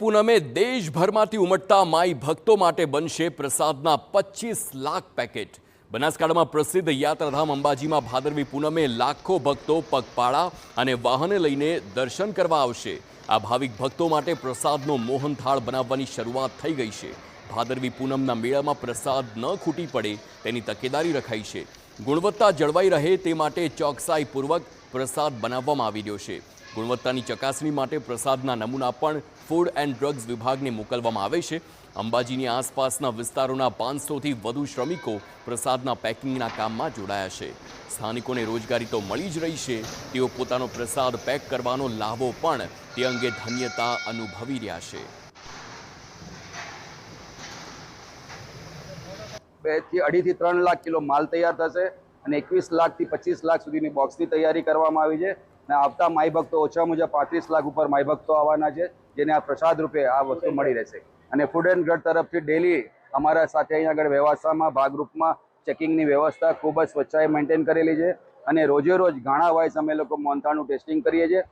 પૂનમે દેશભરમાંથી ઉમટતા માઈ ભક્તો માટે બનશે પ્રસાદના 25 લાખ પેકેટ। બનાસકાંઠામાં પ્રસિદ્ધ યાત્રાધામ અંબાજીમાં ભાદરવી પૂનમે લાખો ભક્તો પગપાળા અને વાહને લઈને દર્શન કરવા આવશે। આ ભાવિક ભક્તો માટે પ્રસાદનો મોહનથાળ બનાવવાની શરૂઆત થઈ ગઈ છે। ભાદરવી પૂનમના મેળામાં પ્રસાદ ન ખૂટી પડે તેની તકેદારી રખાઈ છે। ગુણવત્તા જળવાઈ રહે તે માટે ચોકસાઈપૂર્વક પ્રસાદ બનાવવામાં આવી રહ્યો છે। ગુણવત્તાની ચકાસણી માટે પ્રસાદના નમૂના પણ ફૂડ એન્ડ ડ્રગ્સ વિભાગને મોકલવામાં આવે છે। અંબાજીની આસપાસના વિસ્તારોના 500થી વધુ શ્રમિકો પ્રસાદના પેકિંગના કામમાં જોડાયા છે। સ્થાનિકોને રોજગારી તો મળી જ રહી છે, તેઓ પોતાનો પ્રસાદ પેક કરવાનો લાભો પણ તે અંગે ધન્યતા અનુભવી રહ્યા છે। 2 થી 2.5 થી 3 લાખ કિલો માલ તૈયાર થશે અને 21 લાખથી 25 લાખ સુધીની બોક્સની તૈયારી કરવામાં આવી છે અને આવતા માઈ ભક્તો ઓછા મુજબ 35 લાખ ઉપર માઈ ભક્તો આવવાના છે, જેને આ પ્રસાદ રૂપે આ વસ્તુ મળી રહેશે। અને ફૂડ એન્ડ ડ્રગ તરફથી ડેલી અમારા સાથે અહીંયા આગળ વ્યવસ્થામાં ભાગરૂપમાં ચેકિંગની વ્યવસ્થા ખૂબ જ સ્વચ્છાએ મેન્ટેન કરેલી છે અને રોજે રોજ ઘાણા વાઇઝ અમે લોકો મોહનથાળનું ટેસ્ટિંગ કરીએ છીએ।